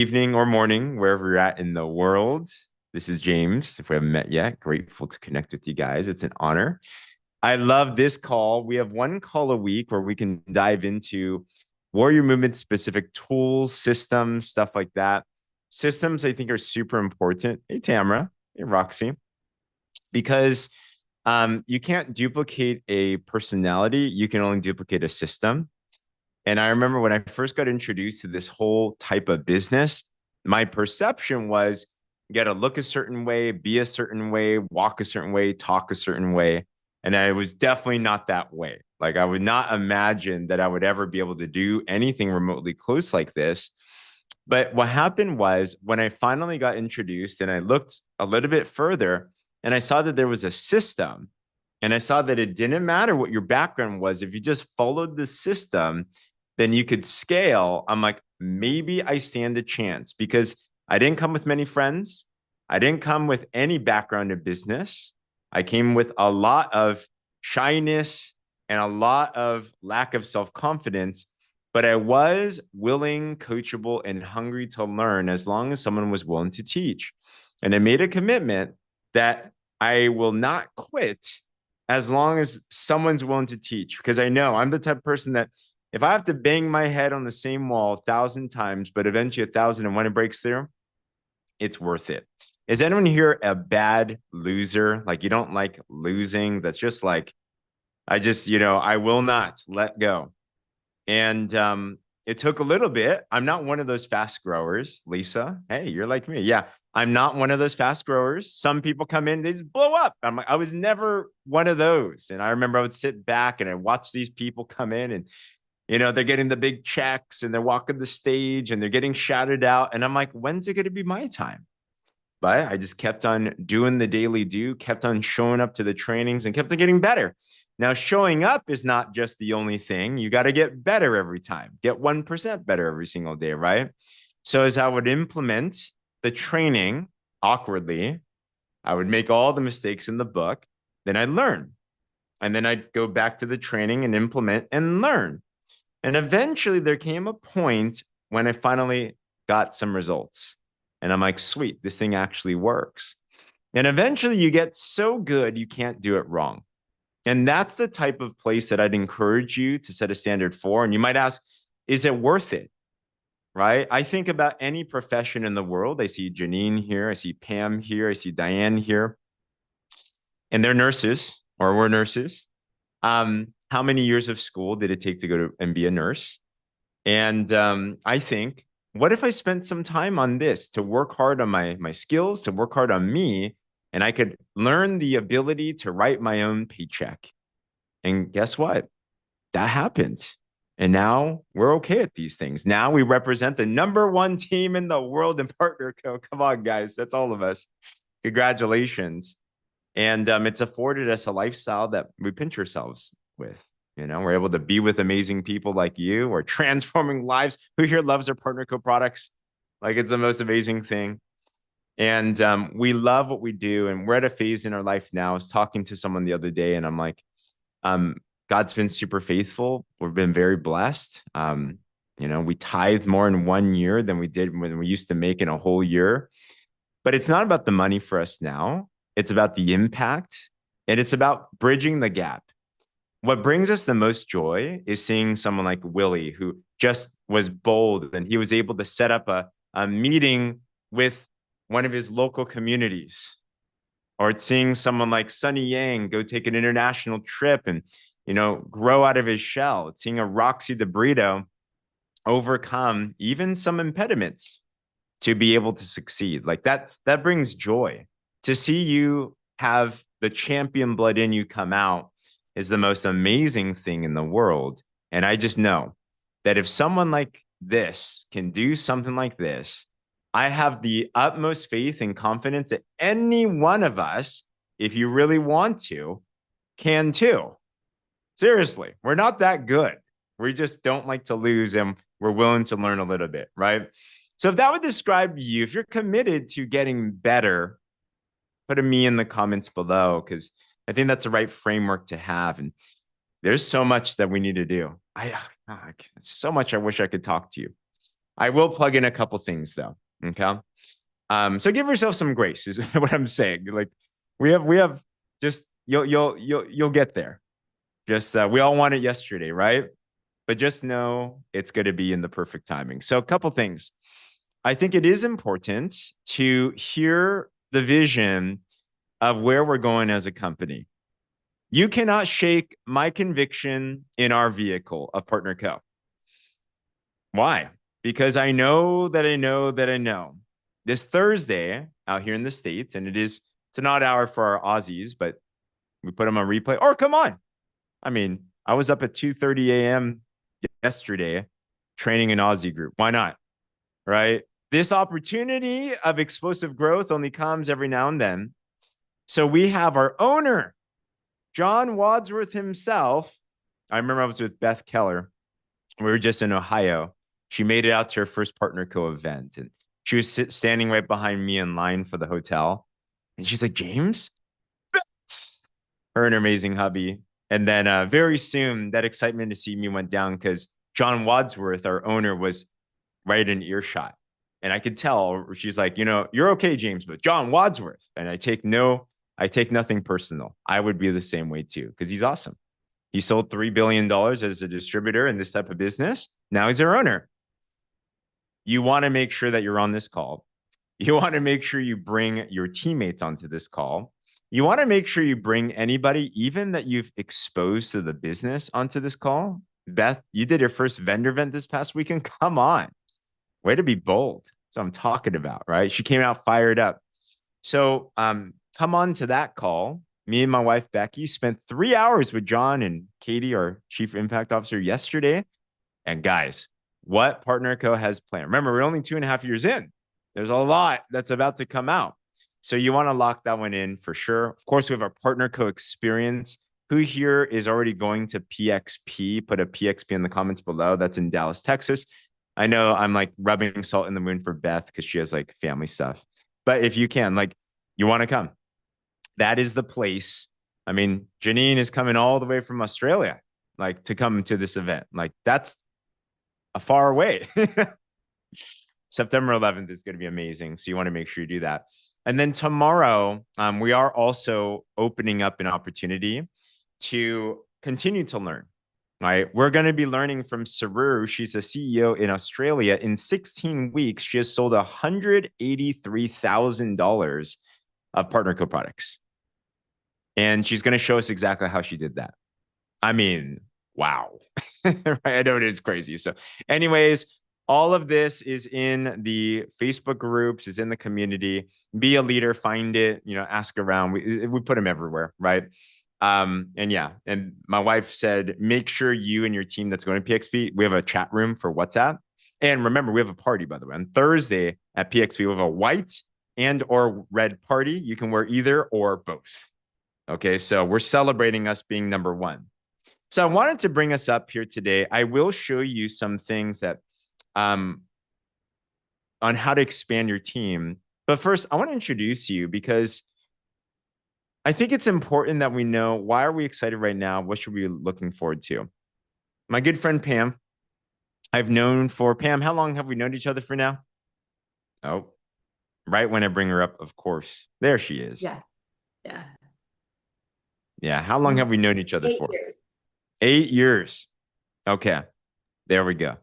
Evening or morning, wherever you're at in the world. This is James. If we haven't met yet, grateful to connect with you guys. It's an honor. I love this call. We have one call a week where we can dive into warrior movement specific tools, systems, stuff like that. Systems, I think, are super important. Hey, Tamara. Hey, Roxy. Because you can't duplicate a personality, you can only duplicate a system. And I remember when I first got introduced to this whole type of business, my perception was you got to look a certain way, be a certain way, walk a certain way, talk a certain way. And I was definitely not that way. Like I would not imagine that I would ever be able to do anything remotely close like this. But what happened was when I finally got introduced and I looked a little bit further and I saw that there was a system and I saw that it didn't matter what your background was. If you just followed the system, then you could scale. I'm like, maybe I stand a chance because I didn't come with many friends. I didn't come with any background in business. I came with a lot of shyness and a lot of lack of self confidence, but I was willing, coachable, and hungry to learn as long as someone was willing to teach. And I made a commitment that I will not quit as long as someone's willing to teach because I know I'm the type of person that if I have to bang my head on the same wall 1,000 times, but eventually 1,001 it breaks through, it's worth it. Is anyone here a bad loser? Like you don't like losing? That's just like, I will not let go. And it took a little bit. I'm not one of those fast growers, Lisa. Hey, you're like me. Yeah, I'm not one of those fast growers. Some people come in, they just blow up. I'm like, I was never one of those. And I remember I would sit back and I watch these people come in and they're getting the big checks and they're walking the stage and they're getting shouted out. And I'm like, when's it going to be my time? But I just kept on doing the daily do, kept on showing up to the trainings and kept on getting better. Now, showing up is not just the only thing. You got to get better every time, get 1% better every single day, right? So, as I would implement the training awkwardly, I would make all the mistakes in the book, then I'd learn. And then I'd go back to the training and implement and learn. And eventually there came a point when I finally got some results. And I'm like, sweet, this thing actually works. And eventually you get so good, you can't do it wrong. And that's the type of place that I'd encourage you to set a standard for. And you might ask, is it worth it? Right? I think about any profession in the world. I see Janine here. I see Pam here. I see Diane here. And they're nurses or we're nurses. How many years of school did it take to go to and be a nurse? And I think, what if I spent some time on this to work hard on my skills, to work hard on me, and I could learn the ability to write my own paycheck? And guess what? That happened. And now we're okay at these things. Now we represent the number one team in the world in Partner Co. Come on, guys. That's all of us. Congratulations. And it's afforded us a lifestyle that we pinch ourselves with. We're able to be with amazing people like you. We're transforming lives. Who here loves our Partner Co products? Like it's the most amazing thing. And we love what we do. And we're at a phase in our life now. I was talking to someone the other day and I'm like, God's been super faithful. We've been very blessed. We tithe more in 1 year than we did when we used to make in a whole year. But it's not about the money for us now. It's about the impact and it's about bridging the gap. What brings us the most joy is seeing someone like Willie, who just was bold and he was able to set up a meeting with one of his local communities. Or it's seeing someone like Sonny Yang go take an international trip and, grow out of his shell. It's seeing a Roxy DeBrito overcome even some impediments to be able to succeed. Like that brings joy. To see you have the champion blood in you come out is the most amazing thing in the world. And I just know that if someone like this can do something like this, I have the utmost faith and confidence that any one of us, if you really want to, can too. Seriously, we're not that good. We just don't like to lose and we're willing to learn a little bit, right? So if that would describe you, if you're committed to getting better, put a me in the comments below because I think that's the right framework to have. And there's so much that we need to do. So much I wish I could talk to you. I will plug in a couple things though. Okay. So give yourself some grace is what I'm saying. Like we have just you'll get there. Just we all want it yesterday, right? But just know it's going to be in the perfect timing. So a couple things. I think it is important to hear the vision of where we're going as a company. You cannot shake my conviction in our vehicle of Partner Co. Why? Because I know that I know that I know. This Thursday out here in the States, and it's an odd hour for our Aussies, but we put them on replay. Or come on. I mean, I was up at 2:30 a.m. yesterday training an Aussie group. Why not? Right? This opportunity of explosive growth only comes every now and then. So we have our owner, John Wadsworth himself. I remember I was with Beth Keller. We were just in Ohio. She made it out to her first Partner Co event, and she was standing right behind me in line for the hotel. And she's like, James, her and her amazing hubby. And then very soon, that excitement to see me went down because John Wadsworth, our owner, was right in earshot. And I could tell she's like, you're okay, James, but John Wadsworth. And I take nothing personal. I would be the same way too, because he's awesome. He sold $3 billion as a distributor in this type of business. Now he's our owner. You want to make sure that you're on this call. You want to make sure you bring your teammates onto this call. You want to make sure you bring anybody, even that you've exposed to the business, onto this call. Beth, you did your first vendor event this past weekend. Come on. Way to be bold. So I'm talking about, right? She came out fired up. So come on to that call. Me and my wife, Becky, spent 3 hours with John and Katie, our Chief Impact Officer, yesterday. And guys, what Partner Co has planned? Remember, we're only 2.5 years in. There's a lot that's about to come out. So you want to lock that one in for sure. Of course, we have our Partner Co experience. Who here is already going to PXP? Put a PXP in the comments below. That's in Dallas, Texas. I know I'm like rubbing salt in the wound for Beth because she has like family stuff. But if you can, like, you want to come, that is the place. I mean, Janine is coming all the way from Australia, like, to come to this event. Like, that's a far away. September 11th is going to be amazing. So you want to make sure you do that. And then tomorrow, we are also opening up an opportunity to continue to learn. Right, we're going to be learning from Saru. She's a CEO in Australia. In 16 weeks, she has sold $183,000 of Partner Co products. And she's going to show us exactly how she did that. I mean, wow. Right? I know it is crazy. So anyways, all of this is in the Facebook groups, is in the community. Be a leader, find it, ask around. We put them everywhere, right? And my wife said, make sure you and your team that's going to PXP, we have a chat room for WhatsApp. And remember, we have a party, by the way. On Thursday at PXP, we have a white and or red party. You can wear either or both. Okay, so we're celebrating us being number one. So I wanted to bring us up here today. I will show you some things that on how to expand your team. But first, I want to introduce you because I think it's important that we know, why are we excited right now? What should we be looking forward to? My good friend, Pam, I've known for Pam. How long have we known each other for now? Oh, right when I bring her up, of course. There she is. Yeah. Yeah. Yeah. How long have we known each other 8 for? years. 8 years. Okay. There we go.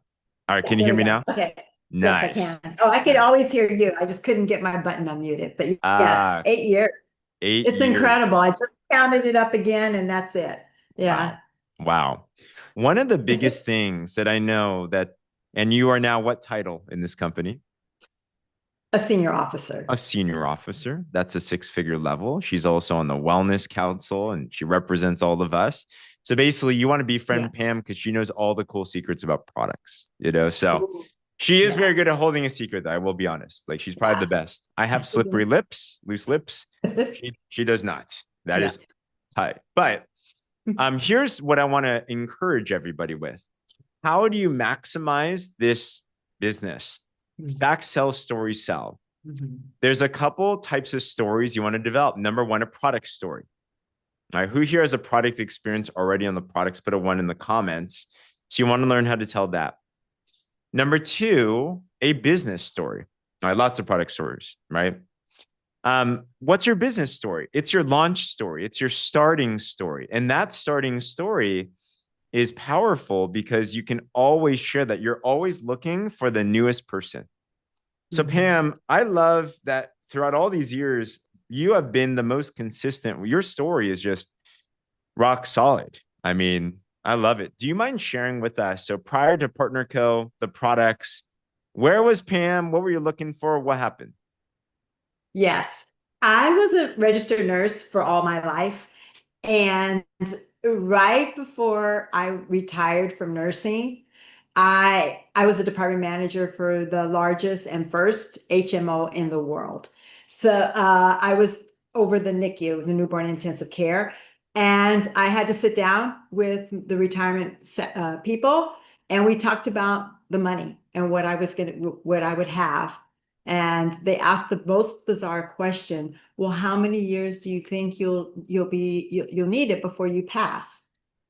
All right. Can you hear me now? Okay. Nice. Yes, I can. Oh, I could always hear you. I just couldn't get my button unmuted. But yes, 8 years. 8 It's years. incredible. I just counted it up again and that's it. Yeah. Wow. One of the biggest things that I know and you are now what title in this company? A senior officer. A senior officer. That's a 6-figure level. She's also on the wellness council and she represents all of us. So basically you want to be friend Pam because she knows all the cool secrets about products, so Ooh. She is very good at holding a secret, though. I will be honest. Like, she's probably the best. I have slippery lips, loose lips. She does not. That is tight. But here's what I want to encourage everybody with. How do you maximize this business? Facts sell, stories sell. There's a couple types of stories you want to develop. Number one, a product story. All right, who here has a product experience already on the products? Put a 1 in the comments. So you want to learn how to tell that. Number two, a business story. All right, lots of product stories, right? What's your business story? It's your launch story. It's your starting story. And that starting story is powerful because you can always share that. You're always looking for the newest person. So, Mhm. Pam, I love that throughout all these years, you have been the most consistent. Your story is just rock solid. I mean, I love it. Do you mind sharing with us? So, prior to Partner Co., the products, where was Pam? What were you looking for? What happened? Yes. I was a registered nurse for all my life. And right before I retired from nursing, I was a department manager for the largest and first HMO in the world. So I was over the NICU, the newborn intensive care, and I had to sit down with the retirement people, and we talked about the money and what I would have. And they asked the most bizarre question, well, how many years do you think you'll need it before you pass?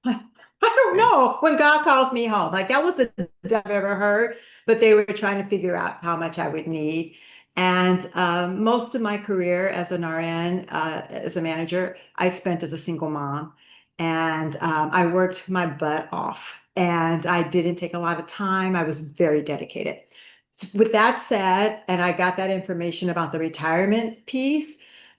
I don't Okay. know. When God calls me home, like that was the dumbest I've ever heard, but they were trying to figure out how much I would need. And most of my career as an RN, as a manager, I spent as a single mom. And I worked my butt off and I didn't take a lot of time. I was very dedicated. With that said, and I got that information about the retirement piece,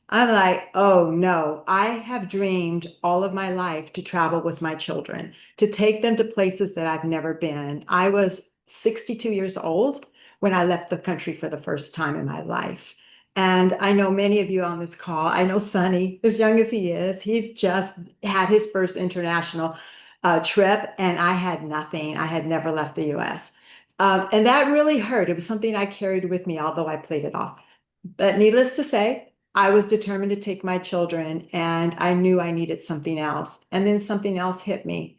I'm like, oh no, I have dreamed all of my life to travel with my children, to take them to places that I've never been. I was 62 years old when I left the country for the first time in my life. And I know many of you on this call. I know Sonny, as young as he is, he's just had his first international trip, and I had nothing. I had never left the US. And that really hurt. It was something I carried with me, although I played it off. But needless to say, I was determined to take my children, and I knew I needed something else. And then something else hit me.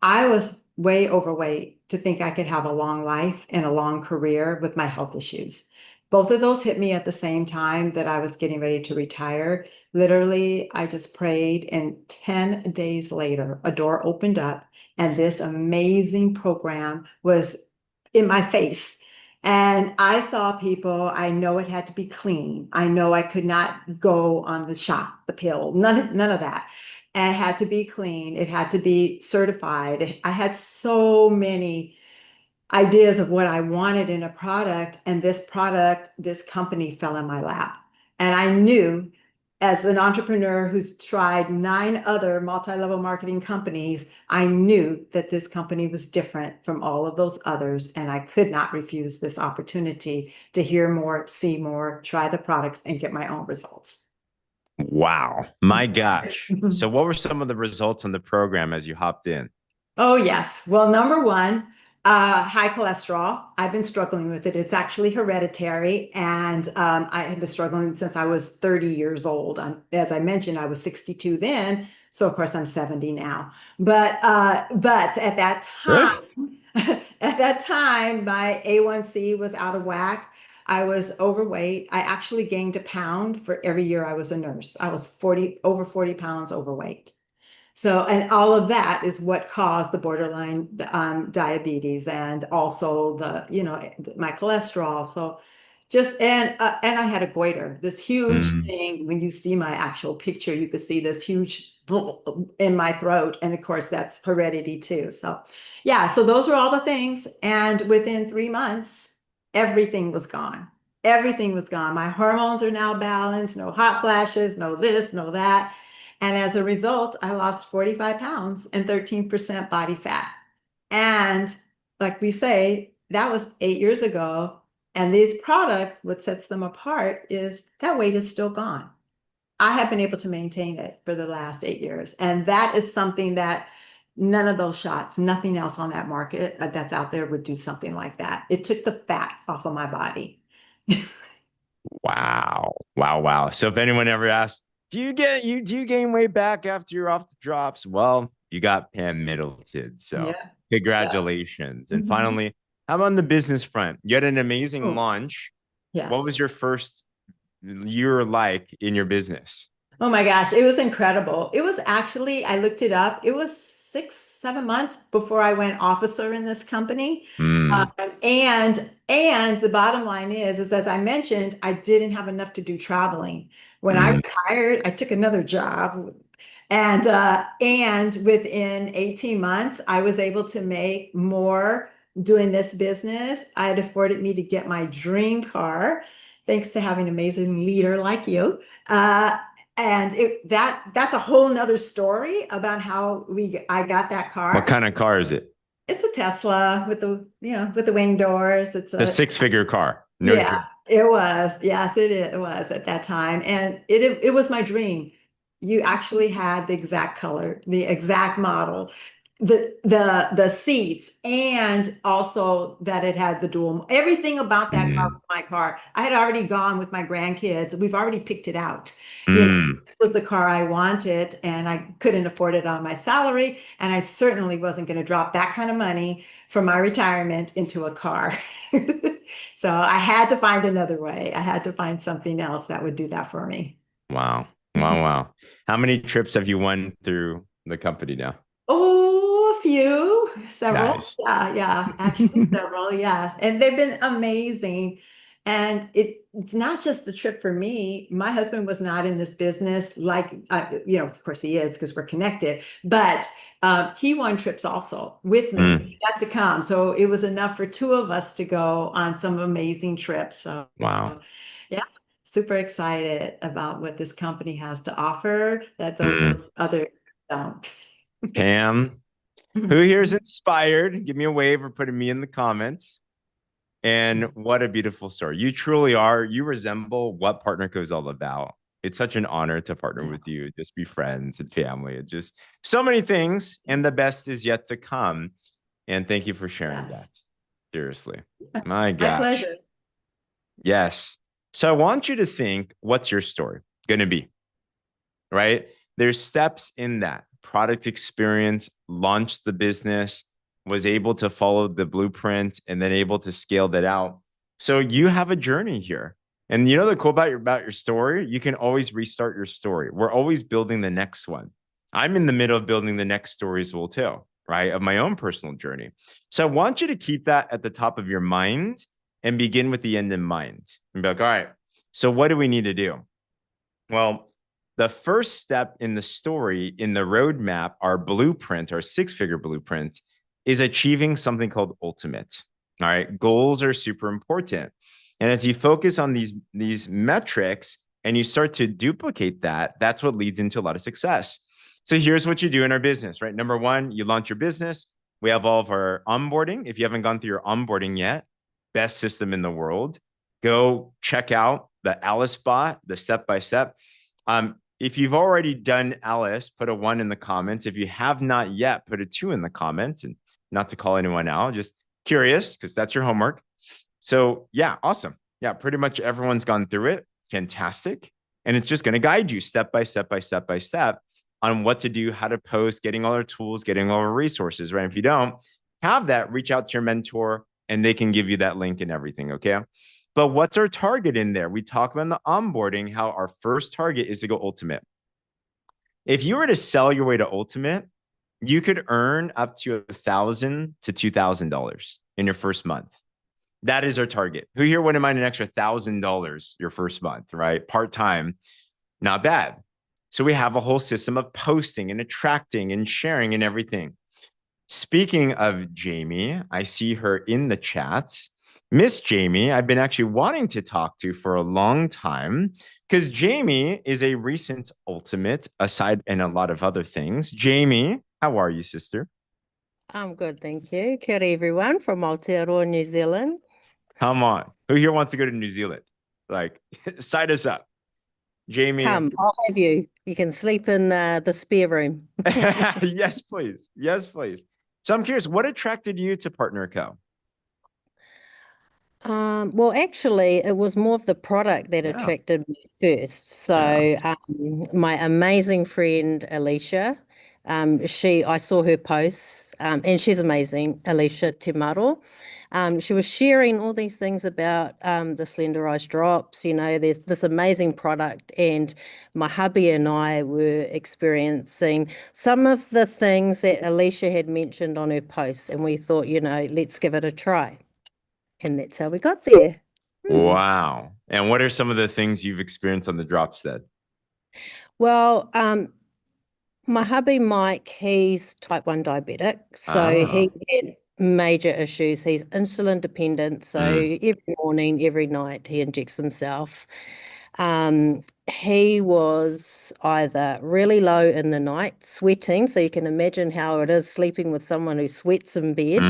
I was way overweight to think I could have a long life and a long career with my health issues. Both of those hit me at the same time that I was getting ready to retire. Literally, I just prayed, and 10 days later, a door opened up, and this amazing program was in my face. And I saw people, I know it had to be clean. I know I could not go on the shot, the pill, none of that. And it had to be clean. It had to be certified. I had so many ideas of what I wanted in a product, and this product, this company fell in my lap. And I knew, as an entrepreneur who's tried 9 other multi-level marketing companies, I knew that this company was different from all of those others, and I could not refuse this opportunity to hear more, see more, try the products, and get my own results. Wow. My gosh. So, what were some of the results on the program as you hopped in? Oh, yes. Well, number one, high cholesterol. I've been struggling with it. It's actually hereditary, and I have been struggling since I was 30 years old. As I mentioned, I was 62 then, so of course I'm 70 now. But at that Good. time, at that time, my A1C was out of whack. I was overweight. I actually gained a pound for every year I was a nurse. I was over 40 pounds overweight. So, and all of that is what caused the borderline diabetes, and also my cholesterol. So and I had a goiter, this huge Mm. thing. When you see my actual picture, you could see this huge in my throat. And of course, that's heredity too. So, yeah, so those are all the things. And within 3 months, everything was gone. Everything was gone. My hormones are now balanced, no hot flashes, no this, no that. And as a result, I lost 45 pounds and 13% body fat. And like we say, that was 8 years ago. And these products, what sets them apart is that weight is still gone. I have been able to maintain it for the last 8 years. And that is something that none of those shots, nothing else on that market that's out there would do something like that. It took the fat off of my body. Wow. Wow. Wow. So if anyone ever asks, do you gain weight back after you're off the drops? Well, you got Pam Middleton. So Yeah. Yeah. congratulations. And Mhm. finally, how about on the business front? You had an amazing Oh, launch. What was yes. your first year like in your business? Oh my gosh, it was incredible. It was actually, I looked it up, it was 6, 7 months before I went officer in this company. Mm, And the bottom line is as I mentioned, I didn't have enough to do traveling. When I mm, retired, I took another job. And within 18 months, I was able to make more doing this business. It afforded me to get my dream car, thanks to having an amazing leader like you. Uh, and that's a whole nother story about how I got that what car. kind of car is it? It's a Tesla with the wing doors. It's The a six-figure car. No Yeah, joke. it was. Yes, it was at that time. And it was my dream. You actually had the exact color, the exact model, the seats, and also that it had the dual. Everything about that car Mm, was my car. I had already gone with my grandkids. We've already picked it out. mm. This was the car I wanted, and I couldn't afford it on my salary, and I certainly wasn't going to drop that kind of money from my retirement into a car. So I had to find another way. I had to find something else that would do that for me. Wow. Wow. Wow. How many trips have you won through the company now? Oh, a few, several. Nice. Yeah, yeah, actually several, yes. And they've been amazing. And it's not just the trip for me. My husband was not in this business like, of course he is because we're connected, but he won trips also with me. Mm, He got to come. So it was enough for two of us to go on some amazing trips. So wow. yeah, super excited about what this company has to offer that those Mm. other don't. Pam, who here is inspired? Give me a wave or put me in the comments. And what a beautiful story. You truly are. You resemble what PartnerCo is all about. It's such an honor to partner Yeah. with you, just be friends and family. It's just so many things, and the best is yet to come. And thank you for sharing Yes. that. Seriously. My My gosh. pleasure. Yes. So I want you to think, what's your story going to be? Right? There's steps in that product experience, launched the business, was able to follow the blueprint, and then able to scale that out. So you have a journey here. And you know the cool about your story, you can always restart your story. We're always building the next one. I'm in the middle of building the next story as well too, right? Of my own personal journey. So I want you to keep that at the top of your mind and begin with the end in mind. And be like, all right, so what do we need to do? Well, the first step in the story, in the roadmap, our blueprint, our six-figure blueprint, is achieving something called ultimate. All right. Goals are super important. And as you focus on these metrics and you start to duplicate that, that's what leads into a lot of success. So here's what you do in our business, right? Number one, you launch your business. We have all of our onboarding. If you haven't gone through your onboarding yet, best system in the world. Go check out the Alice bot, the step by step. If you've already done Alice, put a one in the comments. If you have not yet, put a two in the comments, and not to call anyone out, just curious because that's your homework. So, yeah, awesome. Yeah, pretty much everyone's gone through it. Fantastic. And it's just going to guide you step by step by step by step on what to do, how to post, getting all our tools, getting all our resources, right? If you don't have that, reach out to your mentor and they can give you that link and everything. Okay. But what's our target in there? We talk about in the onboarding how our first target is to go ultimate. If you were to sell your way to ultimate, you could earn up to $1,000 to $2,000 in your first month. That is our target. Who here wouldn't mind an extra $1,000 your first month, right? Part time, not bad. So we have a whole system of posting and attracting and sharing and everything. Speaking of Jamie, I see her in the chats. Miss Jamie, I've been actually wanting to talk to for a long time because Jamie is a recent ultimate, aside and a lot of other things. Jamie, how are you, sister? I'm good, thank you. Kia ora everyone from Aotearoa, New Zealand. Come on. Who here wants to go to New Zealand? Like, sign us up. Jamie, Come, I'll have you. You can sleep in the spare room. yes, please. Yes, please. So I'm curious, what attracted you to Partner Co? Well, actually, it was more of the product that Yeah. attracted me first. Yeah. So, my amazing friend Alicia, I saw her posts, and she's amazing, Alicia Temaro. She was sharing all these things about the Slenderized drops. There's this amazing product, and my hubby and I were experiencing some of the things that Alicia had mentioned on her posts, and we thought, let's give it a try. And that's how we got there. Wow. And what are some of the things you've experienced on the drops then? Well, my hubby Mike, he's type 1 diabetic, so Ah. he had major issues. He's insulin dependent, so Mm, every morning, every night, he injects himself. He was either really low in the night, sweating, so you can imagine how it is sleeping with someone who sweats in bed.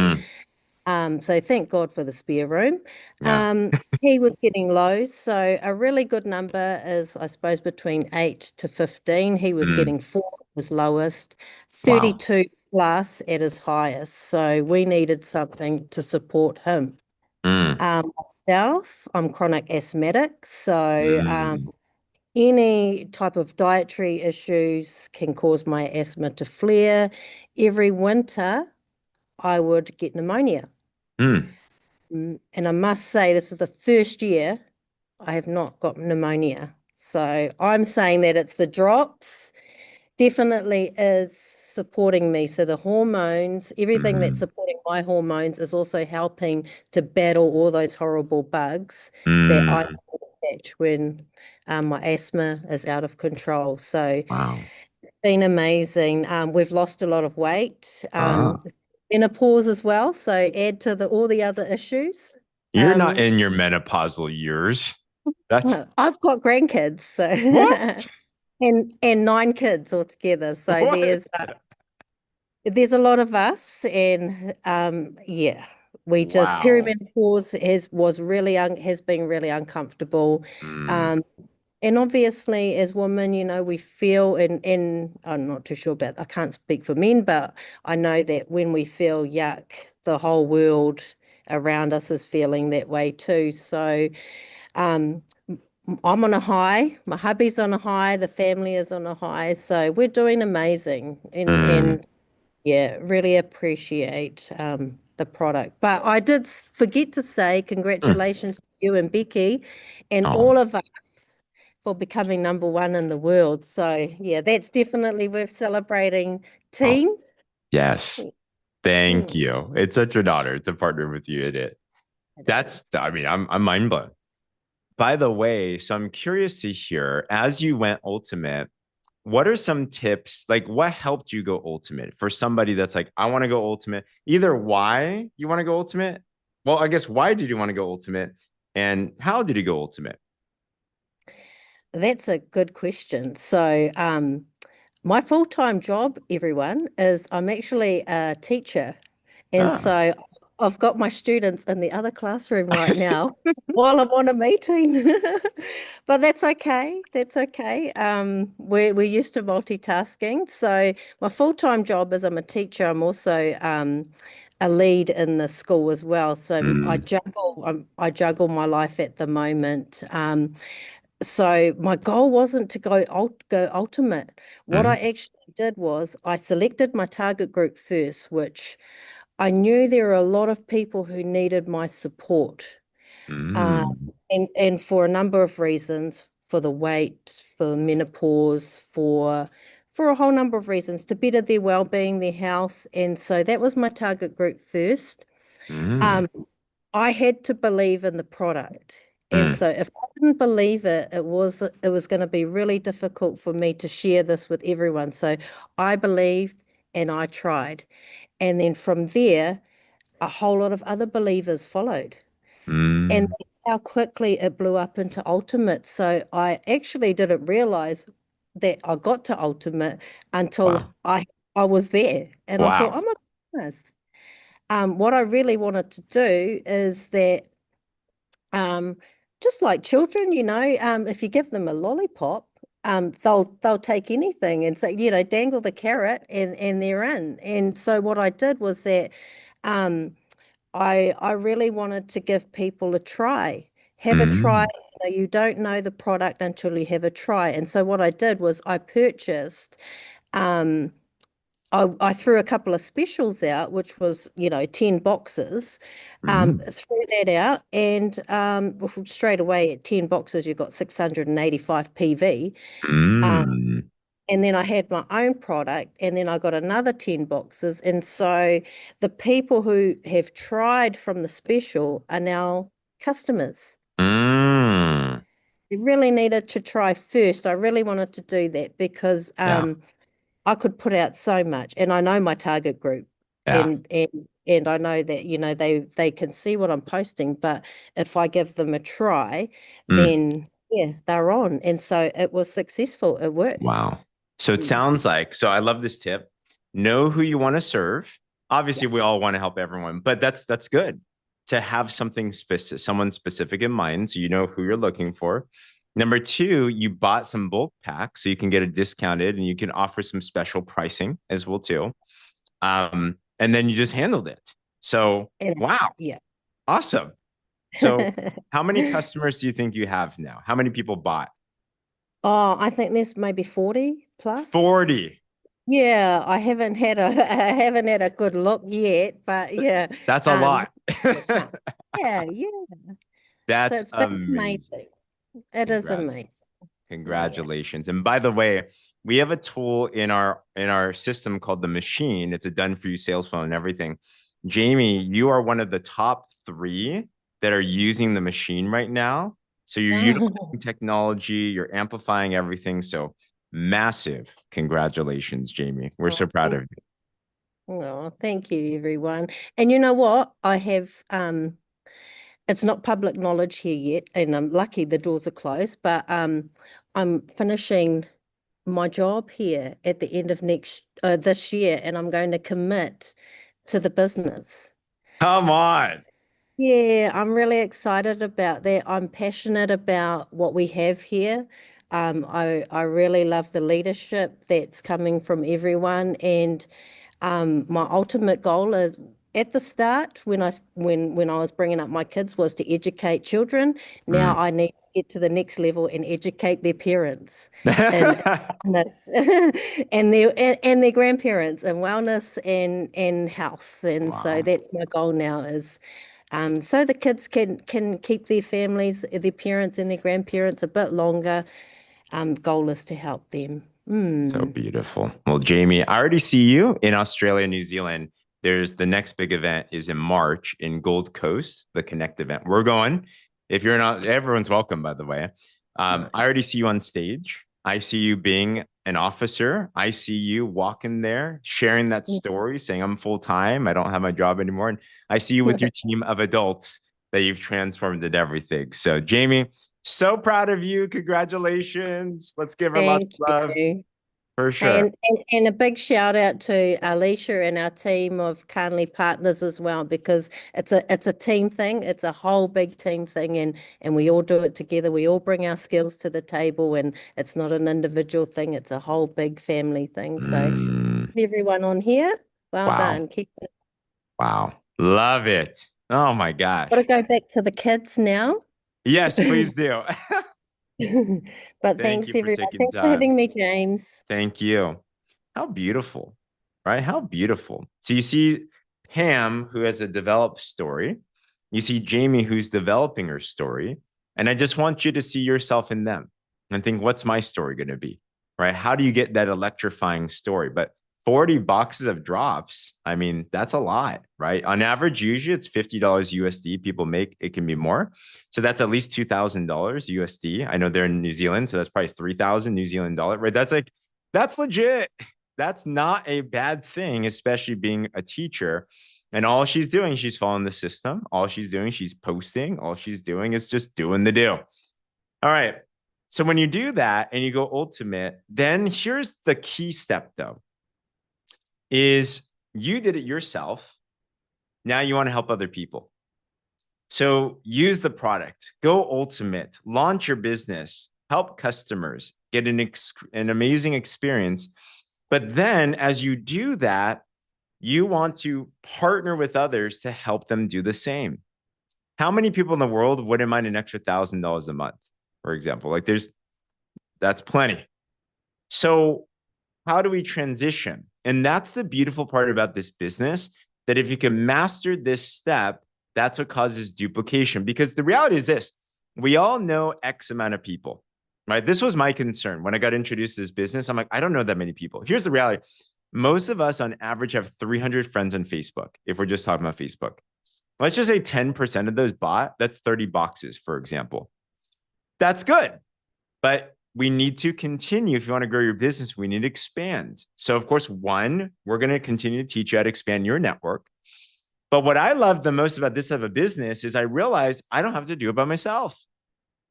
mm, So thank God for the spare room. yeah. He was getting low, so a really good number is, I suppose, between 8 to 15. He was Mm, getting 4 at his lowest, wow. 32 plus at his highest. So we needed something to support him. Mm, Myself, I'm chronic asthmatic, so mm, any type of dietary issues can cause my asthma to flare. Every winter, I would get pneumonia. mm, And I must say, this is the first year I have not got pneumonia. So I'm saying that it's the drops definitely is supporting me. So the hormones, everything that's mm, supporting my hormones is also helping to battle all those horrible bugs that I mm. catch when my asthma is out of control. So Wow. been amazing. We've lost a lot of weight. Ah. Menopause as well. So add to all the other issues. You're not Um, in your menopausal years. That's I've got grandkids, so what? and 9 kids altogether. So What? there's a lot of us, and yeah, we just Wow. perimenopause has been really uncomfortable. Mm, Um, and obviously, as women, we feel, and I'm not too sure about, I can't speak for men, but I know that when we feel yuck, the whole world around us is feeling that way too. So, um, I'm on a high, my hubby's on a high, the family is on a high. So we're doing amazing, mm, and yeah, really appreciate the product. But I did forget to say mm. congratulations to you and Becky and Oh, all of us for becoming #1 in the world. So yeah, that's definitely worth celebrating, oh, team. yes. Thank Mm, you. It's such an honor to partner with you in it. it is. That's, I mean, I'm mind blown. By the way, so I'm curious to hear, as you went ultimate, what are some tips? Like, what helped you go ultimate for somebody that's like, I want to go ultimate? Either why you want to go ultimate. Well, I guess why did you want to go ultimate? And how did you go ultimate? That's a good question. So, my full-time job, everyone, is I'm actually a teacher. And Ah. so I've got my students in the other classroom right now while I'm on a meeting. But that's okay. That's okay. We're used to multitasking. So my full-time job is I'm a teacher. I'm also a lead in the school as well. So I Mm, juggle I juggle my life at the moment. So my goal wasn't to go ultimate. What I mm, actually did was I selected my target group first, which I knew there were a lot of people who needed my support. Um, mm, and for a number of reasons, for the weight, for menopause, for a whole number of reasons, to better their well-being, their health. And so that was my target group first. mm, Um, I had to believe in the product. And mm, so if I didn't believe it, it was going to be really difficult for me to share this with everyone. So I believed and I tried. And then from there, a whole lot of other believers followed. And mm. that's how quickly it blew up into ultimate. So I actually didn't realize that I got to ultimate until Wow. I was there. And I thought, Wow. oh my goodness. What I really wanted to do is that um, just like children, if you give them a lollipop, they'll take anything and say, dangle the carrot and they're in. And so what I did was that um, I really wanted to give people a try. Have a try. Mm, You don't know the product until you have a try. And so what I did was um, I threw a couple of specials out, which was, 10 boxes. Threw that out, and straight away at 10 boxes, you got 685 PV. Mm. And then I had my own product, and then I got another 10 boxes. And so the people who have tried from the special are now customers. Mm. You really needed to try first. I really wanted to do that because Yeah. I could put out so much, and I know my target group, Yeah. and I know that they can see what I'm posting, but if I give them a try, Mm. then yeah, they're on, and so it was successful. It worked. Wow. So it Mm. sounds like, so I love this tip. Know who you want to serve. Yeah. Obviously, we all want to help everyone, but that's good to have something specific, someone specific in mind, so you know who you're looking for. Number two, you bought some bulk packs so you can get it discounted and you can offer some special pricing as well too. And then you just handled it. So And wow, yeah. awesome. So how many customers do you think you have now? How many people bought? Oh, I think there's maybe 40 plus. 40. Yeah, I haven't had a I haven't had a good look yet, but yeah, That's a lot. a chance. Yeah, yeah. So That's it's been amazing. amazing. It is Congrats. amazing. Yeah. Congratulations. And by the way, we have a tool in our system called the machine. It's a done for you sales phone and everything. Jamie, you are one of the top 3 that are using the machine right now. So you're utilizing technology, you're amplifying everything. So massive congratulations, Jamie. We're so proud of you. Oh, thank you, everyone. And you know what? I have it's not public knowledge here yet, and I'm lucky the doors are closed, but I'm finishing my job here at the end of this year, and I'm going to commit to the business. Come on. Yeah, I'm really excited about that. I'm passionate about what we have here. I really love the leadership that's coming from everyone, and my ultimate goal is at the start when I was bringing up my kids was to educate children. Now Mm. I need to get to the next level and educate their parents and wellness and their grandparents and wellness and health. And so Wow. that's my goal now is so the kids can keep their families, their parents and their grandparents a bit longer. Goal is to help them. So Mm. beautiful. Well, Jamie, I already see you in Australia, New Zealand. There's the next big event is in March in Gold Coast, the Connect event. We're going. If you're not, everyone's welcome, by the way. I Nice. already see you on stage. I see you being an officer. I see you walking there, sharing that story, saying, I'm full time. I don't have my job anymore. And I see you with your team of adults that you've transformed into everything. So, Jamie, so proud of you. Congratulations. Let's give her lots Thank of love you. for sure. And a big shout out to Alicia and our team of Carnley partners as well, because it's a team thing. It's a whole big team thing, and we all do it together. We all bring our skills to the table, and it's not an individual thing. It's a whole big family thing. So Mm, everyone on here, well wow. done. Keep it. Wow. Love it. Oh my Got to gosh. go back to the kids now. Yes, please do. But Thank thanks, you for everyone. taking Thanks for time. having me, James. Thank you. How beautiful, right? How beautiful. So you see Pam, who has a developed story. You see Jamie, who's developing her story. And I just want you to see yourself in them and think, what's my story going to be, right? How do you get that electrifying story? But 40 boxes of drops, I mean, that's a lot, right? On average, usually it's $50 USD people make. It can be more. So that's at least $2,000 USD. I know they're in New Zealand, so that's probably 3,000 New Zealand dollar, right? That's like, that's legit. That's not a bad thing, especially being a teacher. And all she's doing, she's following the system. All she's doing, she's posting. All she's doing is just doing the do. All right. So when you do that and you go ultimate, then here's the key step though, is you did it yourself. Now you want to help other people. So use the product, go ultimate, launch your business, help customers, get an amazing experience. But then as you do that, you want to partner with others to help them do the same. How many people in the world wouldn't mind an extra $1,000 a month, for example? Like that's plenty. So how do we transition? And that's the beautiful part about this business, that if you can master this step, that's what causes duplication. Because the reality is this, we all know X amount of people, right? This was my concern when I got introduced to this business. I'm like, I don't know that many people. Here's the reality. Most of us on average have 300 friends on Facebook, if we're just talking about Facebook. Let's just say 10% of those bought, that's 30 boxes, for example. That's good. But we need to continue. If you want to grow your business, we need to expand. So of course, one, we're going to continue to teach you how to expand your network. But what I love the most about this type of business is I realized I don't have to do it by myself.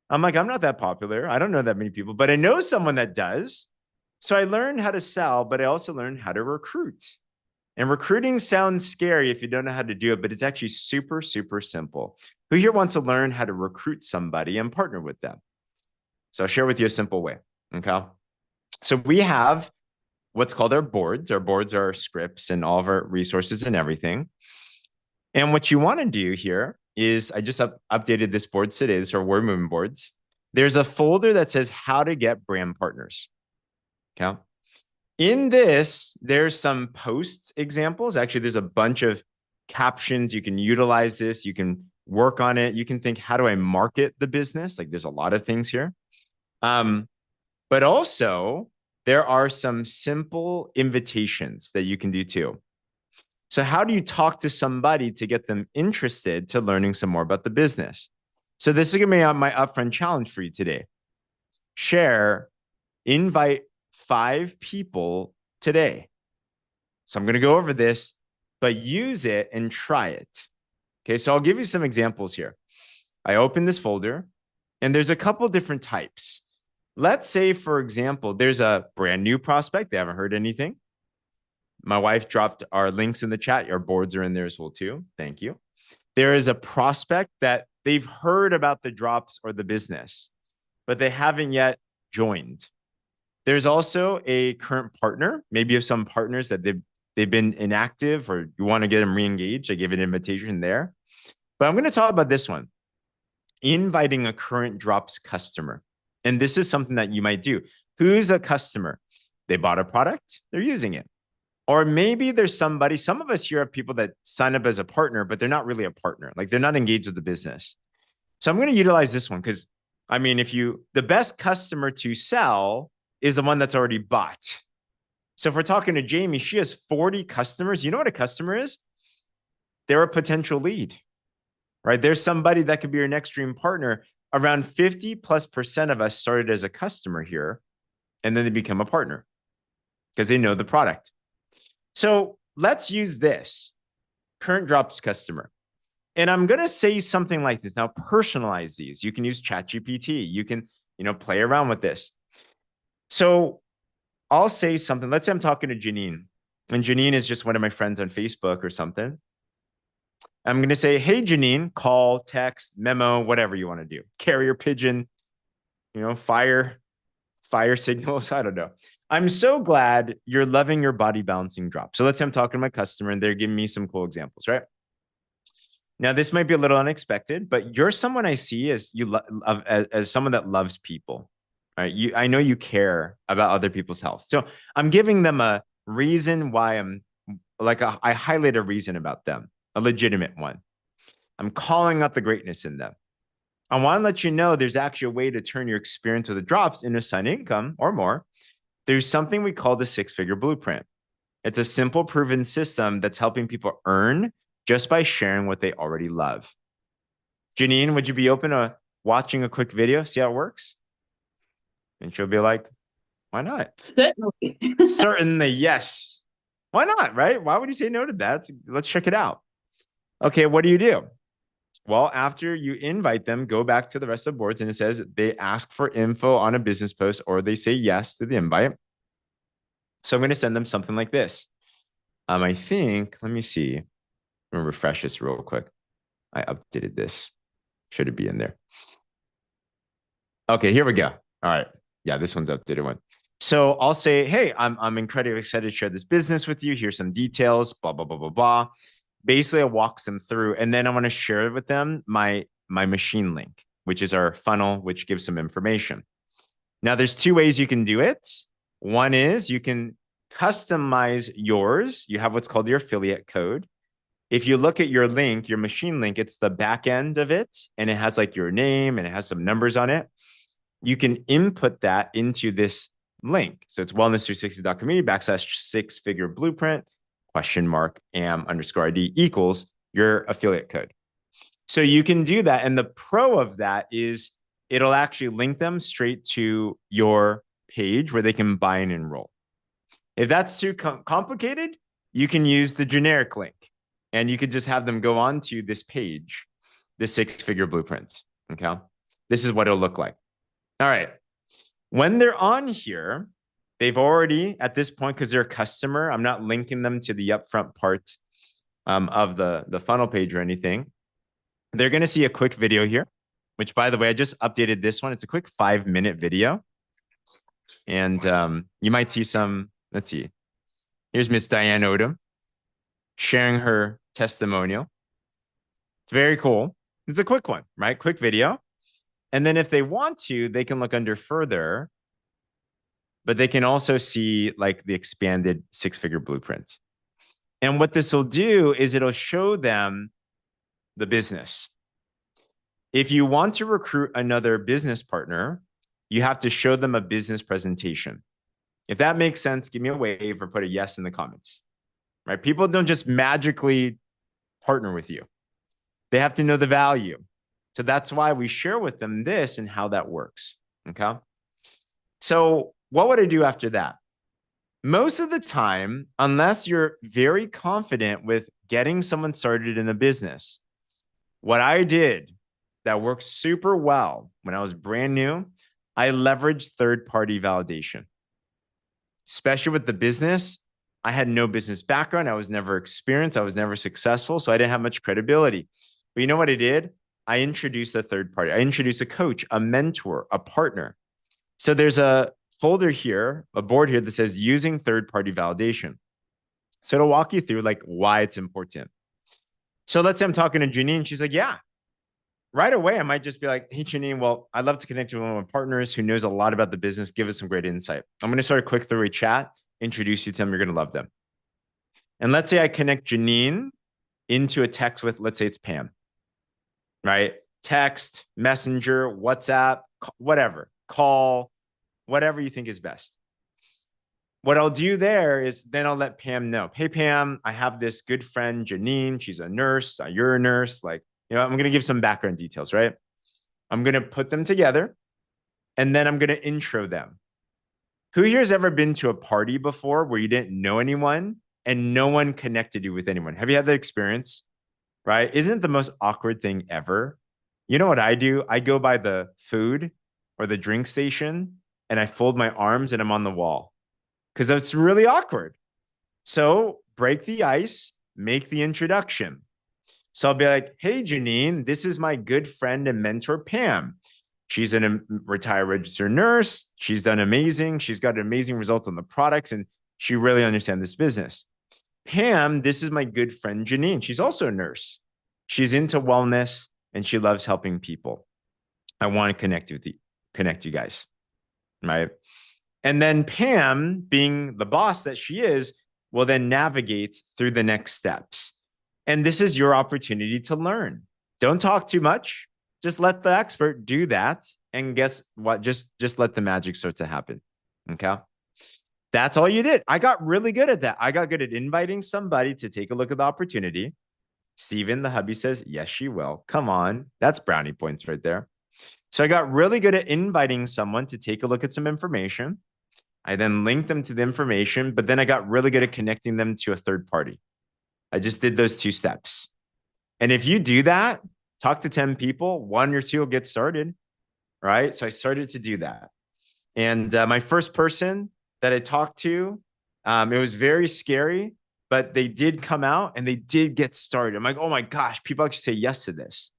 I'm like, I'm not that popular. I don't know that many people, but I know someone that does. So I learned how to sell, but I also learned how to recruit. And recruiting sounds scary if you don't know how to do it, but it's actually super, super simple. Who here wants to learn how to recruit somebody and partner with them? So I'll share with you a simple way. Okay. So we have what's called our boards. Our boards are our scripts and all of our resources and everything. And what you want to do here is, I just updated this board today. These are word movement boards. There's a folder that says how to get brand partners. Okay. In this, there's some post examples. Actually, there's a bunch of captions. You can utilize this. You can work on it. You can think, how do I market the business? Like there's a lot of things here. But also there are some simple invitations that you can do too. So how do you talk to somebody to get them interested to learning some more about the business? So this is going to be my upfront challenge for you today. Invite 5 people today. So I'm going to go over this, but use it and try it. Okay, so I'll give you some examples here. I open this folder and there's a couple different types. Let's say, for example, there's a brand new prospect. They haven't heard anything. My wife dropped our links in the chat. Your boards are in there as well too. Thank you. There is a prospect that they've heard about the drops or the business, but they haven't yet joined. There's also a current partner. Maybe you have some partners that they've been inactive or you want to get them re-engaged. I give an invitation there. But I'm going to talk about this one. Inviting a current drops customer. And this is something that you might do. Who's a customer? They bought a product, they're using it. Or maybe there's somebody, some of us here have people that sign up as a partner, but they're not really a partner. Like they're not engaged with the business. So I'm going to utilize this one because, I mean, the best customer to sell is the one that's already bought. So if we're talking to Jamie, she has 40 customers. You know what a customer is? They're a potential lead, right? There's somebody that could be your next dream partner. Around 50+% of us started as a customer here, and then they become a partner because they know the product. So let's use this current drops customer. And I'm going to say something like this. Now, personalize these. You can use ChatGPT. You can, play around with this. So I'll say something. Let's say I'm talking to Janine, and Janine is just one of my friends on Facebook or something. I'm going to say, hey, Janine, call, text, memo, whatever you want to do. Carrier pigeon, fire signals. I don't know. I'm so glad you're loving your body balancing drop. So let's say I'm talking to my customer and they're giving me some cool examples, right? Now, this might be a little unexpected, but you're someone I see as as someone that loves people, right? I know you care about other people's health. So I'm giving them a reason why I highlight a reason about them. A legitimate one. I'm calling out the greatness in them. I want to let you know there's actually a way to turn your experience with the drops into side income or more. There's something we call the 6-figure blueprint. It's a simple, proven system that's helping people earn just by sharing what they already love. Janine, would you be open to watching a quick video, see how it works? And she'll be like, why not? Certainly. Certainly, yes. Why not, right? Why would you say no to that? Let's check it out. Okay, what do you do? Well, after you invite them, go back to the rest of the boards and it says they ask for info on a business post or they say yes to the invite. So I'm going to send them something like this. I think, let me see. I'm going to refresh this real quick. I updated this. Should it be in there? Okay, here we go. All right. Yeah, this one's updated one. So I'll say, hey, I'm incredibly excited to share this business with you. Here's some details, blah, blah, blah, blah, blah. Basically, I walk them through, and then I want to share with them my machine link, which is our funnel, which gives some information. Now, there's 2 ways you can do it. One is you can customize yours. You have what's called your affiliate code. If you look at your link, your machine link, it's the back end of it, and it has like your name and it has some numbers on it. You can input that into this link. So it's wellness360.community/6-figure blueprint !am_ID equals your affiliate code. So you can do that. And the pro of that is it'll actually link them straight to your page where they can buy and enroll. If that's too complicated, you can use the generic link and you could just have them go on to this page, the 6-figure blueprints. Okay. This is what it'll look like. All right. When they're on here, they've already, at this point, because they're a customer, I'm not linking them to the upfront part of the funnel page or anything. They're going to see a quick video here, which, by the way, I just updated this one. It's a quick 5-minute video. And you might see some, let's see. Here's Miss Diane Odom sharing her testimonial. It's very cool. It's a quick one, right? Quick video. And then if they want to, they can look under further, but they can also see like the expanded 6-figure blueprint. And what this will do is it'll show them the business. If you want to recruit another business partner, you have to show them a business presentation. If that makes sense, give me a wave or put a yes in the comments, right? People don't just magically partner with you. They have to know the value. So that's why we share with them this and how that works, okay? So what would I do after that? Most of the time, unless you're very confident with getting someone started in a business, what I did that worked super well when I was brand new, I leveraged third-party validation. Especially with the business, I had no business background. I was never experienced. I was never successful. So I didn't have much credibility. But you know what I did? I introduced a third party. I introduced a coach, a mentor, a partner. So there's a folder here, a board here that says using third-party validation. So it'll walk you through like why it's important. So let's say I'm talking to Janine. She's like, yeah. Right away, I might just be like, hey, Janine, well, I'd love to connect with one of my partners who knows a lot about the business. Give us some great insight. I'm going to start a quick three-way chat, introduce you to them. You're going to love them. And let's say I connect Janine into a text with, let's say it's Pam, right? Text, messenger, WhatsApp, whatever, call, whatever you think is best. What I'll do there is then I'll let Pam know, hey, Pam, I have this good friend, Janine. She's a nurse. You're a nurse. Like, you know, I'm going to give some background details, right? I'm going to put them together and then I'm going to intro them. Who here has ever been to a party before where you didn't know anyone and no one connected you with anyone? Have you had that experience? Right? Isn't it the most awkward thing ever? You know what I do? I go by the food or the drink station and I fold my arms and I'm on the wall because it's really awkward. So break the ice, make the introduction. So I'll be like, hey, Janine, this is my good friend and mentor, Pam. She's a retired registered nurse. She's done amazing. She's got an amazing result on the products, and she really understands this business. Pam, this is my good friend, Janine. She's also a nurse. She's into wellness, and she loves helping people. I want to connect you guys, right? And then Pam, being the boss that she is, will then navigate through the next steps. And this is your opportunity to learn. Don't talk too much. Just let the expert do that. And guess what? Just let the magic start to happen. Okay. That's all you did. I got really good at that. I got good at inviting somebody to take a look at the opportunity. Steven, the hubby, says, yes, she will. Come on. That's brownie points right there. So I got really good at inviting someone to take a look at some information. I then linked them to the information, but then I got really good at connecting them to a third party. I just did those 2 steps. And if you do that, talk to 10 people, 1 or 2 will get started, right? So I started to do that. And my first person that I talked to, it was very scary, but they did come out and they did get started. I'm like, oh my gosh, people actually say yes to this.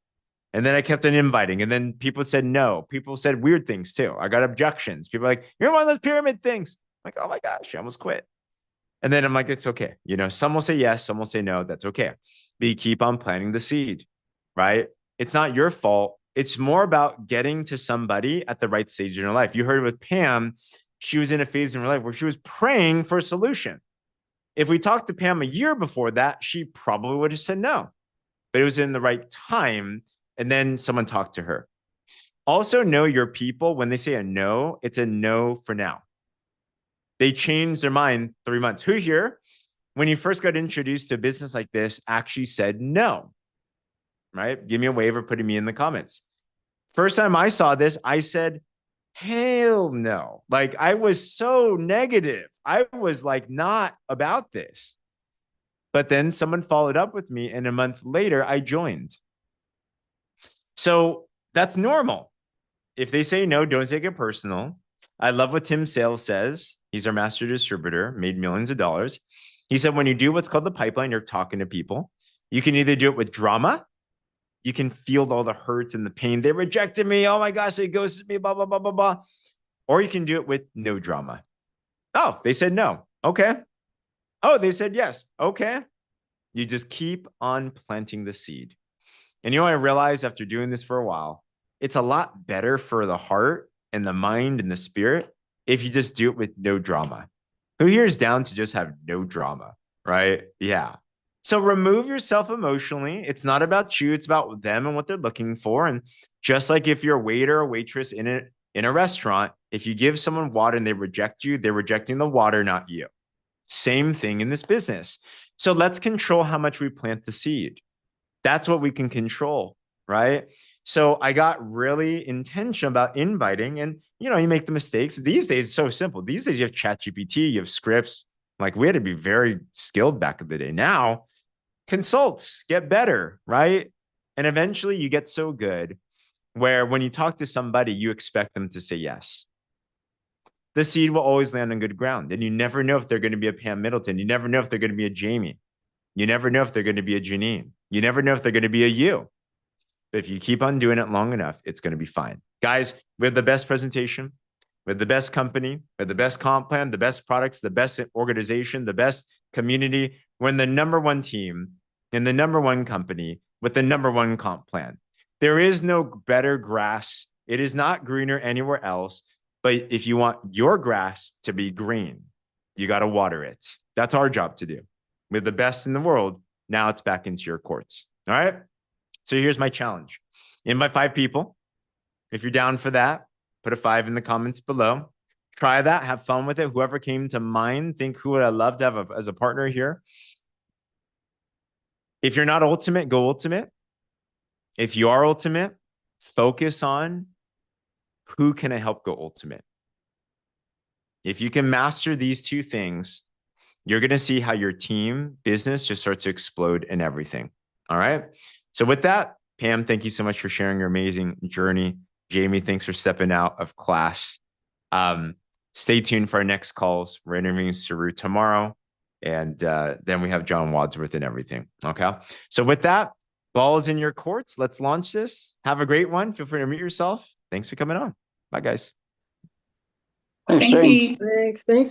And then I kept on inviting. And then people said no. People said weird things too. I got objections. People are like, you're one of those pyramid things. I'm like, oh my gosh, I almost quit. And then I'm like, it's okay. You know, some will say yes, some will say no. That's okay. But you keep on planting the seed, right? It's not your fault. It's more about getting to somebody at the right stage in your life. You heard it with Pam. she was in a phase in her life where she was praying for a solution. If we talked to Pam a year before that, she probably would have said no, but it was in the right time. And then someone talked to her. Also, know your people. When they say a no, it's a no for now. They change their mind 3 months. Who here, when you first got introduced to a business like this, actually said no? Right? Give me a wave or put me in the comments. First time I saw this, I said, hell no. Like, I was so negative. I was like, not about this. But then someone followed up with me, and a month later, I joined. So that's normal. If they say no, don't take it personal. I love what Tim Sales says. He's our master distributor, made millions of dollars. He said, when you do what's called the pipeline, you're talking to people. You can either do it with drama. You can feel all the hurts and the pain. They rejected me. Oh my gosh, they ghosted me, blah, blah, blah, blah, blah. Or you can do it with no drama. Oh, they said no. Okay. Oh, they said yes. Okay. You just keep on planting the seed. And you know, I realized after doing this for a while, it's a lot better for the heart and the mind and the spirit if you just do it with no drama. Who here is down to just have no drama, right? Yeah. So remove yourself emotionally. It's not about you. It's about them and what they're looking for. And just like if you're a waiter or waitress in a restaurant, if you give someone water and they reject you, they're rejecting the water, not you. Same thing in this business. So let's control how much we plant the seed. That's what we can control, right? So I got really intentional about inviting, and you know, you make the mistakes. These days, it's so simple. These days, you have ChatGPT, you have scripts. Like, we had to be very skilled back in the day. Now, consult, get better, right? And eventually, you get so good where when you talk to somebody, you expect them to say yes. The seed will always land on good ground, and you never know if they're going to be a Pam Middleton. You never know if they're going to be a Jamie. You never know if they're going to be a Janine. You never know if they're going to be a you. But if you keep on doing it long enough, it's going to be fine. Guys, we have the best presentation, we have the best company, we have the best comp plan, the best products, the best organization, the best community. We're in the #1 team, in the #1 company with the #1 comp plan. There is no better grass. It is not greener anywhere else. But if you want your grass to be green, you got to water it. That's our job to do. We're the best in the world. Now it's back into your courts. All right. So here's my challenge. Invite 5 people. If you're down for that, put a 5 in the comments below. Try that. Have fun with it. Whoever came to mind, think who would I love to have as a partner here. If you're not ultimate, go ultimate. If you are ultimate, focus on who can I help go ultimate. If you can master these 2 things, you're going to see how your team business just starts to explode in everything. All right. So with that, Pam, thank you so much for sharing your amazing journey. Jamie, thanks for stepping out of class. Stay tuned for our next calls. We're interviewing Saru tomorrow. And then we have John Wadsworth and everything. Okay. So with that, ball's in your courts. Let's launch this. Have a great one. Feel free to mute yourself. Thanks for coming on. Bye, guys. Thanks, Thank James. you. Thanks.